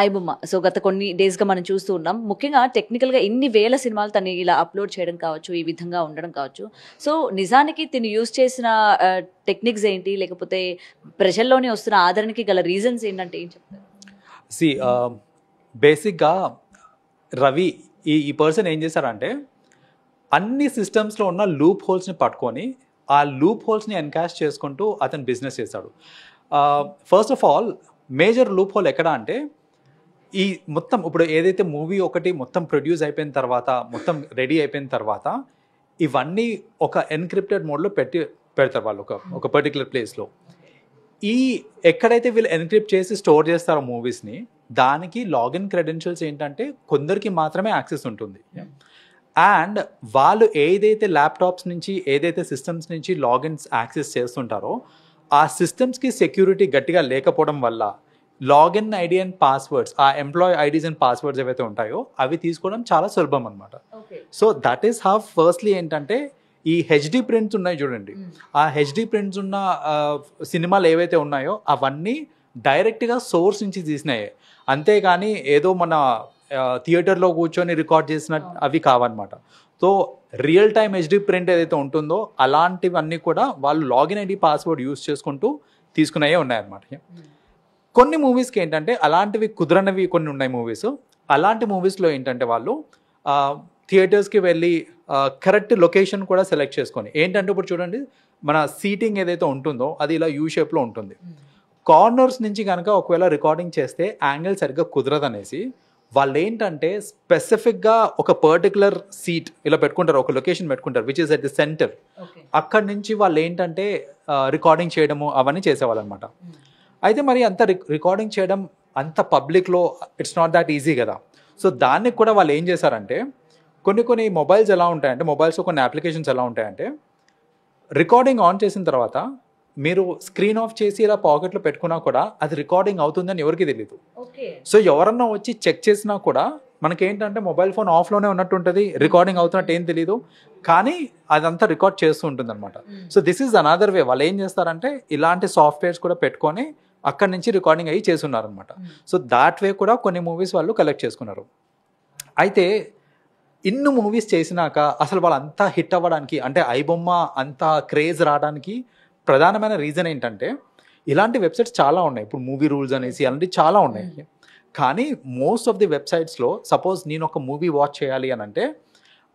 IBomma. So గత కొన్ని డేస్‌గా మనం చూస్తూ ఉన్నాం. ముఖ్యంగా టెక్నికల్‌గా ఇన్ని వేల సినిమాలు తను ఇలా అప్‌లోడ్ చేయడం కావచ్చు, ఈ విధంగా ఉండడం కావచ్చు. సో నిజానికి తిను యూజ్ చేసిన టెక్నిక్స్ ఏంటి? లేకపోతే ప్రజల్లోని వస్తున్న ఆదరణకి గల రీజన్స్ ఏంటంటే ఏం చెప్తారు? సి బేసిక్గా రవి ఈ పర్సన్ ఏం చేశారంటే అన్ని సిస్టమ్స్లో ఉన్న లూప్ హోల్స్ని పట్టుకొని ఆ లూప్ హోల్స్ని ఎన్కాష్ చేసుకుంటూ అతను బిజినెస్ చేశాడు. First of all major loop whole ఎక్కడ అంటే ఈ మొత్తం ఇప్పుడు ఏదైతే మూవీ ఒకటి మొత్తం ప్రొడ్యూస్ అయిపోయిన తర్వాత మొత్తం రెడీ అయిపోయిన తర్వాత ఇవన్నీ ఒక ఎన్క్రిప్టెడ్ మోడ్లో పెడతారు వాళ్ళు ఒక పర్టికులర్ ప్లేస్లో. ఈ ఎక్కడైతే వీళ్ళు ఎన్క్రిప్ట్ చేసి స్టోర్ చేస్తారో మూవీస్ని దానికి లాగిన్ క్రెడెన్షియల్స్ ఏంటంటే కొందరికి మాత్రమే యాక్సెస్ ఉంటుంది. అండ్ వాళ్ళు ఏదైతే ల్యాప్టాప్స్ నుంచి ఏదైతే సిస్టమ్స్ నుంచి లాగిన్స్ యాక్సెస్ చేస్తుంటారో ఆ సిస్టమ్స్కి సెక్యూరిటీ గట్టిగా లేకపోవడం వల్ల లాగిన్ ఐడి అండ్ పాస్వర్డ్స్, ఆ ఎంప్లాయీ ఐడీస్ అండ్ పాస్వర్డ్స్ ఏవైతే ఉంటాయో అవి తీసుకోవడం చాలా సులభం అనమాట. So that is how firstly ఏంటంటే ఈ హెచ్డి ప్రింట్స్ ఉన్నాయి చూడండి, ఆ హెచ్డి ప్రింట్స్ ఉన్న సినిమాలు ఏవైతే ఉన్నాయో అవన్నీ డైరెక్ట్గా సోర్స్ నుంచి తీసినాయి, అంతేగాని ఏదో మన థియేటర్లో కూర్చొని రికార్డ్ చేసిన అవి కావన్నమాట. So real time HD print ఏదైతే ఉంటుందో అలాంటివన్నీ కూడా వాళ్ళు లాగిన్ ఐడి పాస్వర్డ్ యూస్ చేసుకుంటూ తీసుకున్నాయే ఉన్నాయన్నమాట. కొన్ని మూవీస్కి ఏంటంటే అలాంటివి కుదరనివి కొన్ని ఉన్నాయి మూవీస్. అలాంటి మూవీస్లో ఏంటంటే వాళ్ళు థియేటర్స్కి వెళ్ళి కరెక్ట్ లొకేషన్ కూడా సెలెక్ట్ చేసుకొని ఏంటంటే ఇప్పుడు చూడండి మన సీటింగ్ ఏదైతే ఉంటుందో అది ఇలా యూ షేప్లో ఉంటుంది. కార్నర్స్ నుంచి కనుక ఒకవేళ రికార్డింగ్ చేస్తే యాంగిల్ సరిగ్గా కుదరదనేసి వాళ్ళు ఏంటంటే స్పెసిఫిక్గా ఒక పర్టికులర్ సీట్ ఇలా పెట్టుకుంటారు, ఒక లొకేషన్ పెట్టుకుంటారు which is at the centre. అక్కడి నుంచి వాళ్ళు ఏంటంటే రికార్డింగ్ చేయడము అవన్నీ చేసేవాళ్ళు అనమాట. అయితే మరి అంత రికార్డింగ్ చేయడం అంత పబ్లిక్లో ఇట్స్ నాట్ దాట్ ఈజీ కదా. సో దానికి కూడా వాళ్ళు ఏం చేశారంటే కొన్ని మొబైల్స్ ఎలా ఉంటాయంటే మొబైల్స్లో కొన్ని అప్లికేషన్స్ ఎలా ఉంటాయంటే రికార్డింగ్ ఆన్ చేసిన తర్వాత మీరు స్క్రీన్ ఆఫ్ చేసి ఇలా పాకెట్లో పెట్టుకున్నా కూడా అది రికార్డింగ్ అవుతుందని ఎవరికి తెలియదు. సో ఎవరన్నా వచ్చి చెక్ చేసినా కూడా మనకేంటంటే మొబైల్ ఫోన్ ఆఫ్లోనే ఉన్నట్టు ఉంటుంది, రికార్డింగ్ అవుతున్నట్టు ఏం తెలియదు, కానీ అదంతా రికార్డ్ చేస్తూ ఉంటుంది అనమాట. So this is another way. వాళ్ళు ఏం చేస్తారంటే ఇలాంటి సాఫ్ట్వేర్స్ కూడా పెట్టుకొని అక్కడి నుంచి రికార్డింగ్ అయ్యి చేస్తున్నారనమాట. సో దాట్ వే కూడా కొన్ని మూవీస్ వాళ్ళు కలెక్ట్ చేసుకున్నారు. అయితే ఇన్ని మూవీస్ చేసినాక అసలు వాళ్ళు అంతా హిట్ అవ్వడానికి అంటే ఐబొమ్మ అంత క్రేజ్ రావడానికి ప్రధానమైన రీజన్ ఏంటంటే ఇలాంటి వెబ్సైట్స్ చాలా ఉన్నాయి. ఇప్పుడు మూవీ రూల్స్ అనేసి అలాంటివి చాలా ఉన్నాయి. కానీ మోస్ట్ ఆఫ్ ది వెబ్సైట్స్లో సపోజ్ నేను ఒక మూవీ వాచ్ చేయాలి అని అంటే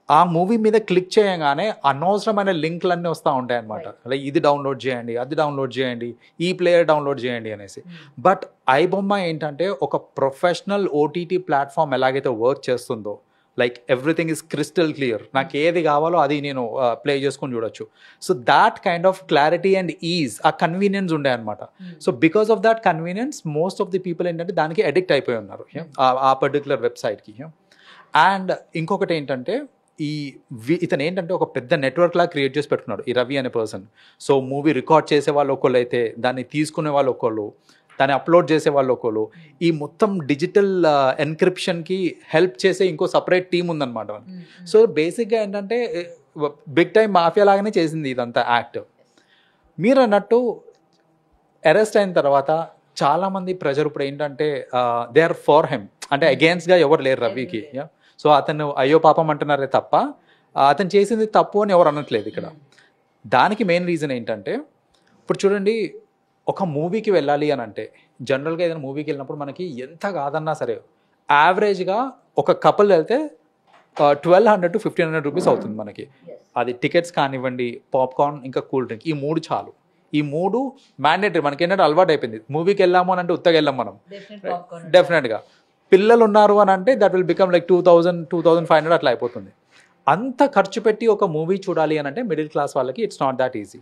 ఆ మూవీ మీద క్లిక్ చేయగానే అనవసరమైన లింక్లన్నీ వస్తూ ఉంటాయి అనమాట. లైక్ ఇది డౌన్లోడ్ చేయండి, అది డౌన్లోడ్ చేయండి, ఈ ప్లేయర్ డౌన్లోడ్ చేయండి అనేసి. బట్ ఐబొమ్మ ఏంటంటే ఒక ప్రొఫెషనల్ ఓటీటీ ప్లాట్ఫామ్ ఎలాగైతే వర్క్ చేస్తుందో like everything is crystal clear, నాకు ఏది కావాలో అది నేను ప్లే చేసుకొని చూడొచ్చు. So that kind of clarity and is ఆ కన్వీనియన్స్ ఉండే అనమాట. So because of that convenience most of the people ఏంటంటే దానికి అడిక్ట్ అయిపోయి ఉన్నారు ఆ పర్టికులర్ వెబ్సైట్కి. అండ్ ఇంకొకటి ఏంటంటే ఇతను ఏంటంటే ఒక పెద్ద నెట్వర్క్ లా క్రియేట్ చేసి పెట్టుకున్నాడు ఈ రవి అనే పర్సన్. సో మూవీ రికార్డ్ చేసే వాళ్ళు ఒకళ్ళు అయితే దాన్ని తీసుకునే వాళ్ళు ఒకళ్ళు, దాన్ని అప్లోడ్ చేసే వాళ్ళు ఒకళ్ళు, ఈ మొత్తం డిజిటల్ ఎన్క్రిప్షన్కి హెల్ప్ చేసే ఇంకో సపరేట్ టీం ఉందన్నమాట. సో బేసిక్గా ఏంటంటే బిగ్ టైమ్ మాఫియా లాగానే చేసింది ఇదంతా యాక్ట్. మీరు అన్నట్టు అరెస్ట్ అయిన తర్వాత చాలామంది ప్రజలు ఇప్పుడు ఏంటంటే దే ఆర్ ఫార్ హెమ్, అంటే అగేన్స్ట్గా ఎవరు లేరు రవికి. సో అతను అయ్యో పాపం అంటున్నారే తప్ప అతను చేసింది తప్పు అని ఎవరు అనట్లేదు ఇక్కడ. దానికి మెయిన్ రీజన్ ఏంటంటే ఇప్పుడు చూడండి ఒక మూవీకి వెళ్ళాలి అని అంటే జనరల్గా ఏదైనా మూవీకి వెళ్ళినప్పుడు మనకి ఎంత కాదన్నా సరే యావరేజ్గా ఒక కపుల్ వెళ్తే 1200 to 1500 రూపీస్ అవుతుంది మనకి. అది టికెట్స్ కానివ్వండి, పాప్కార్న్, ఇంకా కూల్ డ్రింక్, ఈ మూడు చాలు. ఈ మూడు మ్యాండేటరీ. మనకి ఏంటంటే అలవాటు అయిపోయింది, మూవీకి వెళ్ళాము అని అంటే ఉత్తగా వెళ్ళాం మనం. డెఫినెట్గా పిల్లలు ఉన్నారు అని అంటే దట్ విల్ బికమ్ లైక్ 2000-2500 అట్లా అయిపోతుంది. అంత ఖర్చు పెట్టి ఒక మూవీ చూడాలి అని అంటే మిడిల్ క్లాస్ వాళ్ళకి it's not that easy.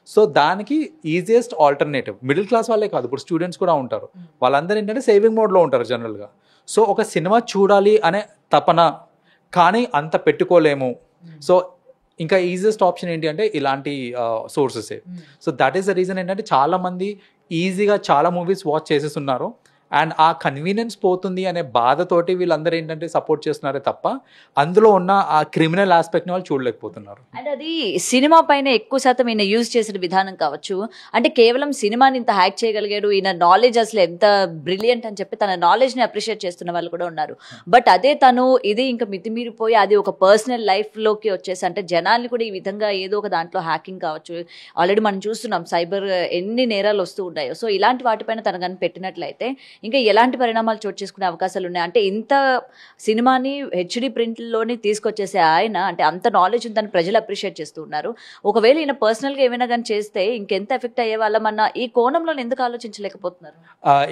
So దానికి ఈజియెస్ట్ ఆల్టర్నేటివ్ మిడిల్ క్లాస్ వాళ్ళే కాదు, ఇప్పుడు స్టూడెంట్స్ కూడా ఉంటారు, వాళ్ళందరూ ఏంటంటే సేవింగ్ మోడ్లో ఉంటారు జనరల్గా. సో ఒక సినిమా చూడాలి అనే తపన కానీ అంత పెట్టుకోలేము. సో ఇంకా ఈజియెస్ట్ ఆప్షన్ ఏంటి అంటే ఇలాంటి సోర్సెసే. So that is the reason ఏంటంటే చాలామంది ఈజీగా చాలా మూవీస్ వాచ్ చేసేస్తున్నారు. అండ్ ఆ కన్వీనియన్స్ పోతుంది అనే బాధతోటి వీళ్ళందరూ ఏంటంటే సపోర్ట్ చేస్తున్నారే తప్ప అందులో ఉన్న ఆ క్రిమినల్ ఆస్పెక్ట్ని వాళ్ళు చూడలేకపోతున్నారు. అండ్ అది సినిమా పైన ఎక్కువ శాతం ఈయన యూజ్ చేసిన విధానం కావచ్చు, అంటే కేవలం సినిమాని ఇంత హ్యాక్ చేయగలిగాడు, ఈయన నాలెడ్జ్ అసలు ఎంత బ్రిలియంట్ అని చెప్పి తన నాలెడ్జ్ని అప్రిషియేట్ చేస్తున్న వాళ్ళు కూడా ఉన్నారు. బట్ అదే తను ఇది ఇంకా మితిమీరిపోయి అది ఒక పర్సనల్ లైఫ్లోకి వచ్చేసి అంటే జనాల్ని కూడా ఈ విధంగా ఏదో ఒక దాంట్లో హ్యాకింగ్ కావచ్చు, ఆల్రెడీ మనం చూస్తున్నాం సైబర్ ఎన్ని నేరాలు వస్తూ ఉన్నాయో. సో ఇలాంటి వాటిపైన తన కానీ పెట్టినట్లయితే ఇంకా ఎలాంటి పరిణామాలు చోటు చేసుకునే అవకాశాలు ఉన్నాయి? అంటే ఇంత సినిమాని హెచ్డి ప్రింట్లోని తీసుకొచ్చేసే ఆయన అంటే అంత నాలెడ్జ్ ఉందని ప్రజలు అప్రిషియేట్ చేస్తూ ఉన్నారు. ఒకవేళ ఈయన పర్సనల్గా ఏమైనా కానీ చేస్తే ఇంకెంత ఎఫెక్ట్ అయ్యే వాళ్ళమన్న ఈ కోణంలో ఎందుకు ఆలోచించలేకపోతున్నారు?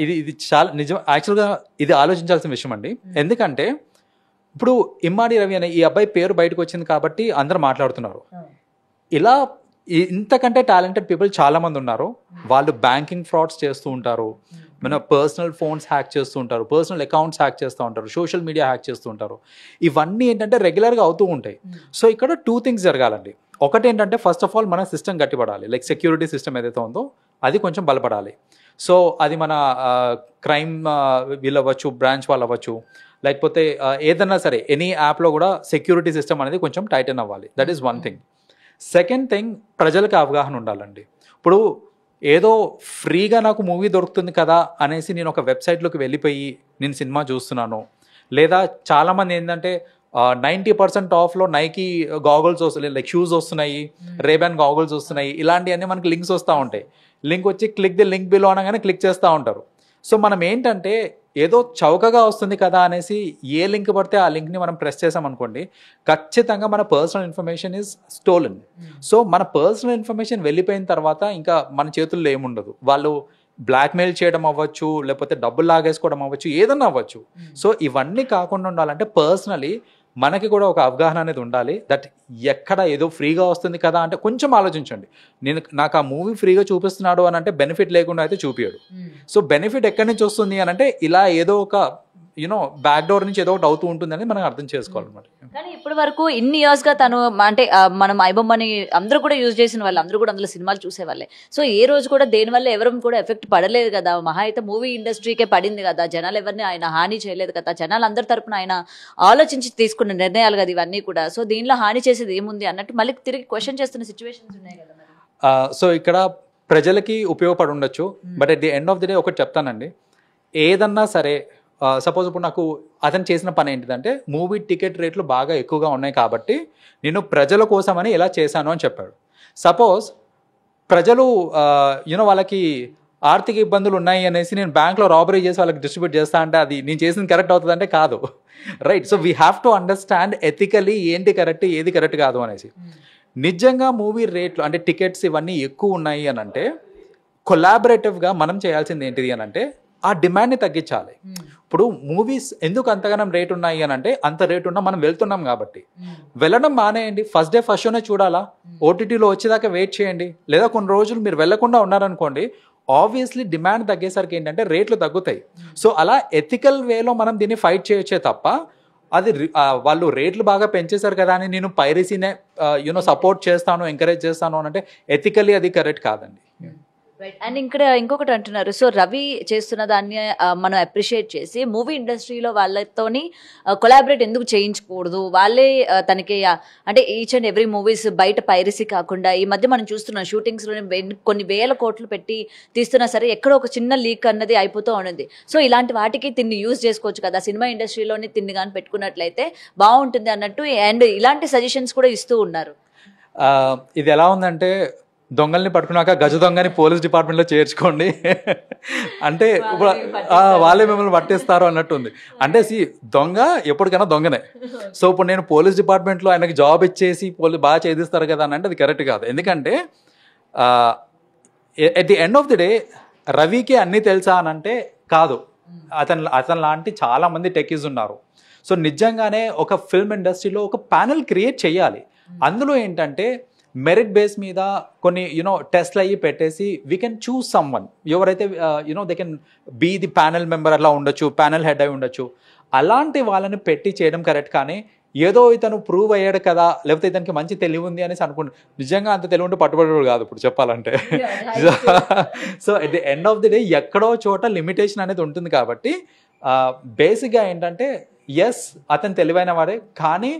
ఇది చాలా నిజం. యాక్చువల్గా ఇది ఆలోచించాల్సిన విషయం అండి. ఎందుకంటే ఇప్పుడు ఇమ్మాడి రవి అనే ఈ అబ్బాయి పేరు బయటకు వచ్చింది కాబట్టి అందరూ మాట్లాడుతున్నారు. ఇలా ఇంతకంటే టాలెంటెడ్ పీపుల్ చాలా మంది ఉన్నారు. వాళ్ళు బ్యాంకింగ్ ఫ్రాడ్స్ చేస్తూ ఉంటారు, మన పర్సనల్ ఫోన్స్ హ్యాక్ చేస్తూ ఉంటారు, పర్సనల్ అకౌంట్స్ హ్యాక్ చేస్తూ ఉంటారు, సోషల్ మీడియా హ్యాక్ చేస్తూ ఉంటారు. ఇవన్నీ ఏంటంటే రెగ్యులర్గా అవుతూ ఉంటాయి. సో ఇక్కడ 2 things జరగాలండి. ఒకటి ఏంటంటే ఫస్ట్ ఆఫ్ ఆల్ మన సిస్టమ్ గట్టిపడాలి. లైక్ సెక్యూరిటీ సిస్టమ్ ఏదైతే ఉందో అది కొంచెం బలపడాలి. సో అది మన క్రైమ్ వీళ్ళు అవ్వచ్చు, బ్రాంచ్ వాళ్ళు అవ్వచ్చు, లేకపోతే ఏదన్నా సరే ఎనీ యాప్లో కూడా సెక్యూరిటీ సిస్టమ్ అనేది కొంచెం టైటన్ అవ్వాలి. That is one thing. Second thing, ప్రజలకు అవగాహన ఉండాలండి. ఇప్పుడు ఏదో ఫ్రీగా నాకు మూవీ దొరుకుతుంది కదా అనేసి నేను ఒక వెబ్సైట్లోకి వెళ్ళిపోయి నేను సినిమా చూస్తున్నాను. లేదా చాలామంది ఏంటంటే 90% ఆఫ్లో నైకీ గాగుల్స్ వస్తున్నాయి, లైక్ షూస్ వస్తున్నాయి, రేబ్యాన్ గాగుల్స్ వస్తున్నాయి, ఇలాంటివన్నీ మనకి లింక్స్ వస్తూ ఉంటాయి. లింక్ వచ్చి క్లిక్ ది లింక్ బిలో అనగానే క్లిక్ చేస్తూ ఉంటారు. సో మనం ఏంటంటే ఏదో చౌకగా వస్తుంది కదా అనేసి ఏ లింక్ పడితే ఆ లింక్ని మనం ప్రెస్ చేసామనుకోండి, ఖచ్చితంగా మన personal information is stolen. So మన పర్సనల్ ఇన్ఫర్మేషన్ వెళ్ళిపోయిన తర్వాత ఇంకా మన చేతుల్లో ఏముండదు. వాళ్ళు బ్లాక్మెయిల్ చేయడం అవ్వచ్చు, లేకపోతే డబ్బులు లాగేసుకోవడం అవ్వచ్చు, ఏదన్నా అవ్వచ్చు. సో ఇవన్నీ కాకుండా ఉండాలంటే పర్సనలీ మనకి కూడా ఒక అవగాహన అనేది ఉండాలి. దట్ ఎక్కడ ఏదో ఫ్రీగా వస్తుంది కదా అంటే కొంచెం ఆలోచించండి. నాకు ఆ మూవీ ఫ్రీగా చూపిస్తున్నాడు అని అంటే బెనిఫిట్ లేకుండా అయితే చూపించాడు. సో బెనిఫిట్ ఎక్కడి నుంచి వస్తుంది అని అంటే ఇలా ఏదో ఒక బ్యాక్ డోర్ నుంచి ఏదో ఒకటి అవుతూ ఉంటుందని మనం అర్థం చేసుకోవాలన్నమాట. కానీ ఇప్పటి వరకు ఇన్ని ఇయర్స్గా తను అంటే మనం ఐబొమ్మని అందరూ కూడా యూజ్ చేసిన వాళ్ళు, అందరూ కూడా అందులో సినిమాలు చూసేవాళ్ళే. సో ఏ రోజు కూడా దేనివల్ల ఎవరు కూడా ఎఫెక్ట్ పడలేదు కదా. మహా అయితే మూవీ ఇండస్ట్రీకే పడింది కదా, జనాలు ఎవరిని ఆయన హాని చేయలేదు కదా. జనాలు అందరి తరపున ఆయన ఆలోచించి తీసుకున్న నిర్ణయాలు కదా ఇవన్నీ కూడా. సో దీనిలో హాని చేసేది ఏముంది అన్నట్టు మళ్ళీ తిరిగి క్వశ్చన్ చేస్తున్న సిచ్యువేషన్స్ ఉన్నాయి కదా. సో ఇక్కడ ప్రజలకి ఉపయోగపడి ఉండొచ్చు. But at the end of the day ఒకటి చెప్తానండి, ఏదన్నా సరే సపోజ్ ఇప్పుడు నాకు అతను చేసిన పని ఏంటిదంటే మూవీ టికెట్ రేట్లు బాగా ఎక్కువగా ఉన్నాయి కాబట్టి నేను ప్రజల కోసమని ఇలా చేశాను అని చెప్పాడు. సపోజ్ ప్రజలు వాళ్ళకి ఆర్థిక ఇబ్బందులు ఉన్నాయి అనేసి నేను బ్యాంక్లో రాబరీ చేసి వాళ్ళకి డిస్ట్రిబ్యూట్ చేస్తా అంటే అది నేను చేసింది కరెక్ట్ అవుతుంది అంటే కాదు, right? So we have to understand ethically ఏంటి కరెక్ట్ ఏది కరెక్ట్ కాదు అనేసి. నిజంగా మూవీ రేట్లు అంటే టికెట్స్ ఇవన్నీ ఎక్కువ ఉన్నాయి అని అంటే కొలాబరేటివ్గా మనం చేయాల్సింది ఏంటిది అని అంటే ఆ డిమాండ్ని తగ్గించాలి. ఇప్పుడు మూవీస్ ఎందుకు అంతగానం రేట్ ఉన్నాయి అని అంటే అంత రేట్ ఉన్నా మనం వెళ్తున్నాం కాబట్టి. వెళ్ళడం మానేయండి, ఫస్ట్ డే ఫస్ట్ షోనే చూడాలా, ఓటీటీలో వచ్చేదాకా వెయిట్ చేయండి. లేదా కొన్ని రోజులు మీరు వెళ్లకుండా ఉన్నారనుకోండి, ఆబ్వియస్లీ డిమాండ్ తగ్గేసరికి ఏంటంటే రేట్లు తగ్గుతాయి. సో అలా ఎథికల్ వేలో మనం దీన్ని ఫైట్ చేయొచ్చే తప్ప అది వాళ్ళు రేట్లు బాగా పెంచేశారు కదా అని నేను పైరసీనే సపోర్ట్ చేస్తాను, ఎంకరేజ్ చేస్తాను అని అంటే ఎథికల్లీ అది కరెక్ట్ కాదండి. అండ్ ఇక్కడ ఇంకొకటి అంటున్నారు, సో రవి చేస్తున్న దాన్ని మనం అప్రిషియేట్ చేసి మూవీ ఇండస్ట్రీలో వాళ్ళతోని కొలాబరేట్ ఎందుకు చేయించకూడదు, వాళ్ళే తనకి అంటే ఈచ్ అండ్ ఎవ్రీ మూవీస్ బయట పైరసీ కాకుండా ఈ మధ్య మనం చూస్తున్నాం షూటింగ్స్లోనే కొన్ని వేల కోట్లు పెట్టి తీస్తున్నా సరే ఎక్కడో ఒక చిన్న లీక్ అన్నది అయిపోతూ ఉన్నది. సో ఇలాంటి వాటికి తిన్ని యూజ్ చేసుకోవచ్చు కదా, సినిమా ఇండస్ట్రీలోనే తిన్ని కానీ పెట్టుకున్నట్లయితే బాగుంటుంది అన్నట్టు అండ్ ఇలాంటి సజెషన్స్ కూడా ఇస్తూ ఉన్నారు. ఇది ఎలా ఉందంటే దొంగల్ని పట్టుకున్నాక గజ దొంగని పోలీస్ డిపార్ట్మెంట్లో చేర్చుకోండి అంటే ఇప్పుడు వాళ్ళే మిమ్మల్ని పట్టేస్తారు అన్నట్టుంది. అంటే దొంగ ఎప్పటికైనా దొంగనే. సో ఇప్పుడు నేను పోలీస్ డిపార్ట్మెంట్లో ఆయనకి జాబ్ ఇచ్చేసి బాగా చేదిస్తారు కదా అని అంటే అది కరెక్ట్ కాదు. ఎందుకంటే at the end of the day రవికి అన్నీ తెలుసా అని అంటే కాదు. అతను లాంటి చాలా మంది టెక్కీస్ ఉన్నారు. సో నిజంగానే ఒక ఫిల్మ్ ఇండస్ట్రీలో ఒక ప్యానెల్ క్రియేట్ చేయాలి. అందులో ఏంటంటే మెరిట్ బేస్ మీద కొన్ని టెస్ట్లు అయ్యి పెట్టేసి we can choose someone ఎవరైతే they can be the panel member అలా ఉండొచ్చు, ప్యానెల్ హెడ్ అయి ఉండొచ్చు. అలాంటి వాళ్ళని పెట్టి చేయడం కరెక్ట్. కానీ ఏదో ఇతను ప్రూవ్ అయ్యాడు కదా, లేకపోతే ఇతనికి మంచి తెలివి ఉంది అనేసి అనుకుంటు, నిజంగా అంత తెలివి ఉంటే పట్టుబడి కాదు ఇప్పుడు చెప్పాలంటే. So at the end of the day ఎక్కడో చోట లిమిటేషన్ అనేది ఉంటుంది. కాబట్టి బేసిక్గా ఏంటంటే ఎస్ అతను తెలివైన వాడే, కానీ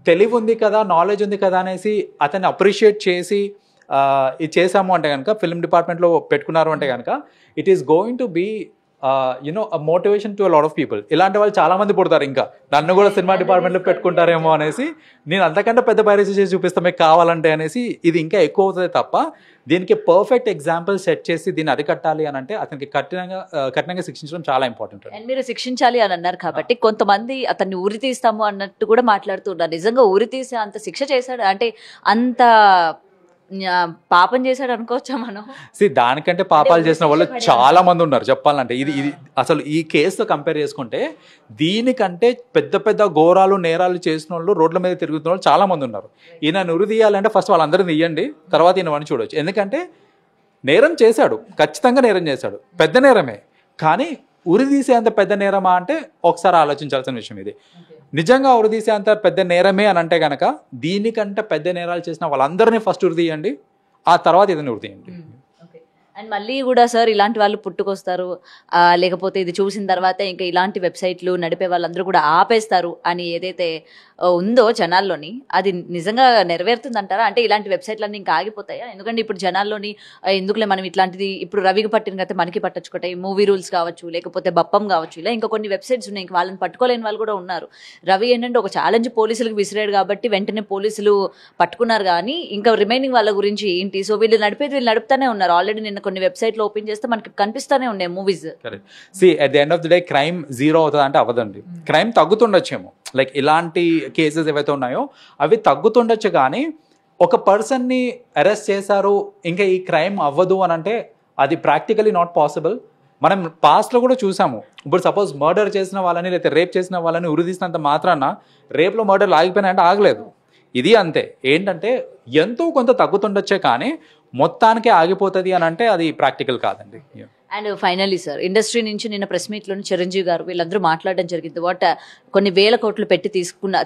తెలివి ఉంది కదా, నాలెడ్జ్ ఉంది కదా అనేసి అతన్ని అప్రిషియేట్ చేసి ఇది చేసాము అంటే కనుక, ఫిల్మ్ డిపార్ట్మెంట్లో పెట్టుకున్నారు అంటే కనుక, it is going to be you know motivation to lot of people. ఇలాంటి వాళ్ళు చాలా మంది పుడతారు, ఇంకా నన్ను కూడా సినిమా డిపార్ట్మెంట్లో పెట్టుకుంటారేమో అనేసి, నేను అంతకంటే పెద్ద పైరసీ చేసి చూపిస్తాం మీకు కావాలంటే అనేసి, ఇది ఇంకా ఎక్కువ అవుతుంది తప్ప దీనికి పర్ఫెక్ట్ ఎగ్జాంపుల్ సెట్ చేసి దీన్ని అరికట్టాలి అని అంటే అతనికి కఠినంగా శిక్షించడం చాలా ఇంపార్టెంట్. అండ్ మీరు శిక్షించాలి అని అన్నారు కాబట్టి కొంతమంది అతన్ని ఉరి తీస్తాము అన్నట్టు కూడా మాట్లాడుతున్నారు. నిజంగా ఉరి తీసే అంత శిక్ష చేశాడు అంటే అంత పాపం చేశాడు అనుకోవచ్చా మనం? దానికంటే పాపాలు చేసిన వాళ్ళు చాలా మంది ఉన్నారు చెప్పాలంటే. ఇది అసలు ఈ కేసుతో కంపేర్ చేసుకుంటే దీనికంటే పెద్ద పెద్ద ఘోరాలు నేరాలు చేసిన వాళ్ళు, రోడ్ల మీద తిరుగుతున్న వాళ్ళు చాలా మంది ఉన్నారు. ఈయన ఉరి తీయాలంటే ఫస్ట్ వాళ్ళందరినీ తీయండి, తర్వాత ఈయన వాడిని చూడవచ్చు. ఎందుకంటే నేరం చేశాడు, ఖచ్చితంగా నేరం చేశాడు, పెద్ద నేరమే. కానీ ఉరి తీసేంత పెద్ద నేరమా అంటే ఒకసారి ఆలోచించాల్సిన విషయం ఇది. నిజంగా ఉరి తీసేంత పెద్ద నేరమే అని అంటే కనుక దీనికంటే పెద్ద నేరాలు చేసిన వాళ్ళందరినీ ఫస్ట్ ఉరి తీయండి, ఆ తర్వాత ఏదైనా ఉరి తీయండి. అండ్ మళ్ళీ కూడా సార్ ఇలాంటి వాళ్ళు పుట్టుకొస్తారు, లేకపోతే ఇది చూసిన తర్వాత ఇంకా ఇలాంటి వెబ్సైట్లు నడిపే వాళ్ళందరూ కూడా ఆపేస్తారు అని ఏదైతే ఉందో జనాల్లోని, అది నిజంగా నెరవేరుతుందంటారా? అంటే ఇలాంటి వెబ్సైట్లన్నీ ఇంకా ఆగిపోతాయా? ఎందుకంటే ఇప్పుడు జనాల్లోని ఎందుకులే మనం ఇట్లాంటిది, ఇప్పుడు రవికి పట్టిన కదా మనకి పట్టచ్చుకుంటాయి, మూవీ రూల్స్ కావచ్చు, లేకపోతే బప్పం కావచ్చు, ఇలా ఇంకా కొన్ని వెబ్సైట్స్ ఉన్నాయి, ఇంకా వాళ్ళని పట్టుకోలేని వాళ్ళు కూడా ఉన్నారు. రవి ఏంటంటే ఒక ఛాలెంజ్ పోలీసులకు విసిరాడు కాబట్టి వెంటనే పోలీసులు పట్టుకున్నారు, కానీ ఇంకా రిమైనింగ్ వాళ్ళ గురించి ఏంటి? సో వీళ్ళు నడుపుతానే ఉన్నారు. ఆల్రెడీ నిన్న కొన్ని వెబ్సైట్లు ఓపెన్ చేస్తే మనకి కనిపిస్తానే ఉన్నాయి movies. At the end of the day crime zero అవుతుంది అంటే అవ్వదండి. క్రైమ్ తగ్గుతుండొచ్చేమో, లైక్ ఇలాంటి కేసెస్ ఏవైతే ఉన్నాయో అవి తగ్గుతుండొచ్చు, కానీ ఒక పర్సన్ని అరెస్ట్ చేశారు ఇంకా ఈ క్రైమ్ అవ్వదు అని అంటే అది ప్రాక్టికలీ నాట్ పాసిబుల్. మనం పాస్ట్లో కూడా చూసాము. ఇప్పుడు సపోజ్ మర్డర్ చేసిన వాళ్ళని లేకపోతే రేప్ చేసిన వాళ్ళని ఉరిదీసినంత మాత్రాన రేప్లో మర్డర్లు ఆగిపోయినాయంటే ఆగలేదు. ఇది అంతే. ఏంటంటే ఎంతో కొంత తగ్గుతుండొచ్చే, కానీ మొత్తానికి ఆగిపోతుంది అని అంటే అది ప్రాక్టికల్ కాదండి. అండ్ ఫైనల్లీ సార్, ఇండస్ట్రీ నుంచి నిన్న ప్రెస్ మీట్లోని చిరంజీవి గారు వీళ్ళందరూ మాట్లాడడం జరిగింది. కొన్ని వేల కోట్లు పెట్టి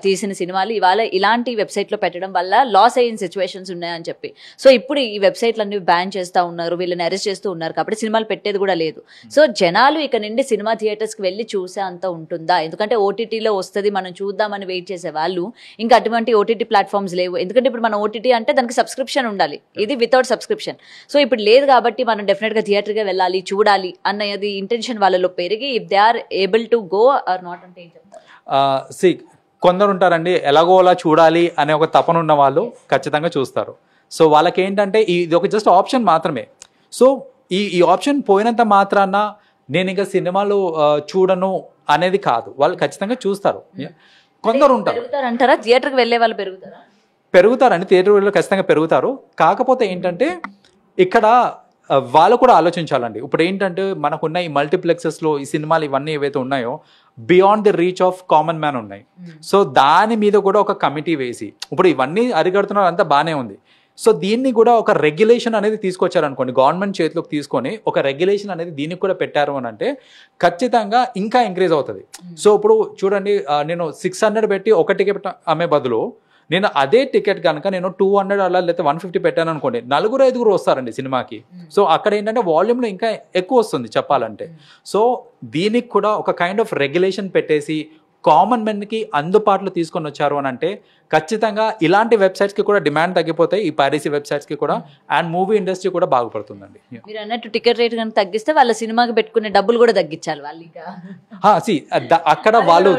తీసిన సినిమాలు ఇవాళ ఇలాంటి వెబ్సైట్లో పెట్టడం వల్ల లాస్ అయిన సిచ్యువేషన్స్ ఉన్నాయని చెప్పి, సో ఇప్పుడు ఈ వెబ్సైట్లన్నీ బ్యాన్ చేస్తూ ఉన్నారు, వీళ్ళని అరెస్ట్ చేస్తూ ఉన్నారు, కాబట్టి సినిమాలు పెట్టేది కూడా లేదు. సో జనాలు ఇక నుండి సినిమా థియేటర్స్కి వెళ్ళి చూసే అంత ఉంటుందా? ఎందుకంటే ఓటీటీలో వస్తుంది మనం చూద్దామని వెయిట్ చేసే వాళ్ళు, ఇంకా అటువంటి ఓటీటీ ప్లాట్ఫామ్స్ లేవు. ఎందుకంటే ఇప్పుడు మన ఓటీటీ అంటే దానికి సబ్స్క్రిప్షన్ ఉండాలి, ఇది వితౌట్ సబ్స్క్రిప్షన్. సో ఇప్పుడు లేదు కాబట్టి మనం డెఫినెట్గా థియేటర్గా వెళ్ళాలి, చూడాలి అన్నది ఇంటెన్షన్ వాళ్ళలో పెరిగి, if they are able to go or not అంటే ఏం చెప్తారు? కొందరు ఉంటారండి, ఎలాగో అలా చూడాలి అనే ఒక తపన ఉన్న వాళ్ళు ఖచ్చితంగా చూస్తారు. సో వాళ్ళకి ఏంటంటే ఇది ఒక జస్ట్ ఆప్షన్ మాత్రమే. సో ఈ ఆప్షన్ పోయినంత మాత్రాన నేను ఇంకా సినిమాలు చూడను అనేది కాదు, వాళ్ళు ఖచ్చితంగా చూస్తారు. కొందరు ఉంటారు అంటారా, థియేటర్కి వెళ్ళే వాళ్ళు పెరుగుతారండి, థియేటర్ ఖచ్చితంగా పెరుగుతారు. కాకపోతే ఏంటంటే ఇక్కడ వాళ్ళు కూడా ఆలోచించాలండి. ఇప్పుడు ఏంటంటే మనకున్న ఈ మల్టీప్లెక్సెస్లో ఈ సినిమాలు ఇవన్నీ ఏవైతే ఉన్నాయో beyond the reach of common man ఉన్నాయి. సో దాని మీద కూడా ఒక కమిటీ వేసి, ఇప్పుడు ఇవన్నీ అరికడుతున్నారు అంతా బాగానే ఉంది. సో దీన్ని కూడా ఒక రెగ్యులేషన్ అనేది తీసుకొచ్చారనుకోండి, గవర్నమెంట్ చేతిలోకి తీసుకొని ఒక రెగ్యులేషన్ అనేది దీనికి కూడా పెట్టారు అని అంటే ఖచ్చితంగా ఇంకా ఇంక్రీజ్ అవుతుంది. సో ఇప్పుడు చూడండి, నేను 600 పెట్టి ఒక టికెట్ అమ్మే బదులు నేను అదే టికెట్ కనుక నేను 200 అలా లేకపోతే 150 పెట్టాను అనుకోండి, 4-5 వస్తారండి సినిమాకి. సో అక్కడ ఏంటంటే వాల్యూమ్లో ఇంకా ఎక్కువ వస్తుంది చెప్పాలంటే. సో దీనికి కూడా ఒక కైండ్ ఆఫ్ రెగ్యులేషన్ పెట్టేసి కామన్ మెన్కి అందుబాటులో తీసుకొని వచ్చారు అని అంటే ఖచ్చితంగా ఇలాంటి వెబ్సైట్స్కి కూడా డిమాండ్ తగ్గిపోతాయి, ఈ పైరసీ వెబ్సైట్స్కి కూడా, అండ్ మూవీ ఇండస్ట్రీ కూడా బాగుపడుతుందండి. మీరు అన్నట్టు టికెట్ రేట్ కనుక తగ్గిస్తే వాళ్ళ సినిమాకి పెట్టుకునే డబ్బులు కూడా తగ్గించాలి వాళ్ళు. అక్కడ వాళ్ళు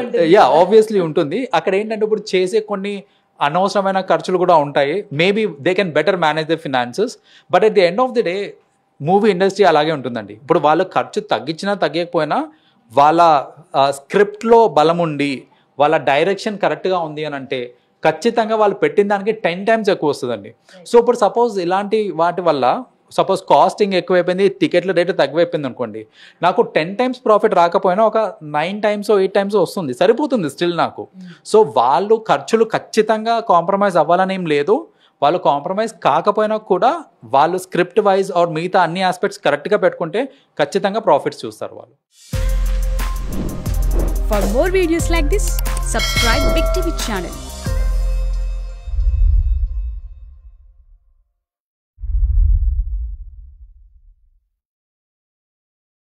ఆబ్వియస్లీ ఉంటుంది. అక్కడ ఏంటంటే ఇప్పుడు చేసే కొన్ని అనవసరమైన ఖర్చులు కూడా ఉంటాయి. Maybe they can better manage the finances, but at the end of the day movie industry అలాగే ఉంటుందండి. ఇప్పుడు వాళ్ళు ఖర్చు తగ్గించినా తగ్గకపోయినా వాళ్ళ స్క్రిప్ట్లో బలం ఉండి వాళ్ళ డైరెక్షన్ కరెక్ట్గా ఉంది అని అంటే ఖచ్చితంగా వాళ్ళు పెట్టిన దానికి 10 times ఎక్కువ వస్తుందండి. సో ఇప్పుడు సపోజ్ ఇలాంటి వాటి వల్ల సపోజ్ కాస్టింగ్ ఎక్కువైపోయింది, టికెట్ల రేటు తగ్గిపోయింది అనుకోండి, నాకు 10 times ప్రాఫిట్ రాకపోయినా ఒక 9 times 8 times వస్తుంది, సరిపోతుంది స్టిల్ నాకు. సో వాళ్ళు ఖర్చులు ఖచ్చితంగా కాంప్రమైజ్ అవ్వాలని ఏం లేదు. వాళ్ళు కాంప్రమైజ్ కాకపోయినా కూడా వాళ్ళు స్క్రిప్ట్ వైజ్ ఆర్ మిగతా అన్ని ఆస్పెక్ట్స్ కరెక్ట్గా పెట్టుకుంటే ఖచ్చితంగా ప్రాఫిట్స్ చూస్తారు వాళ్ళు. For more videos like this, Subscribe Big TV channel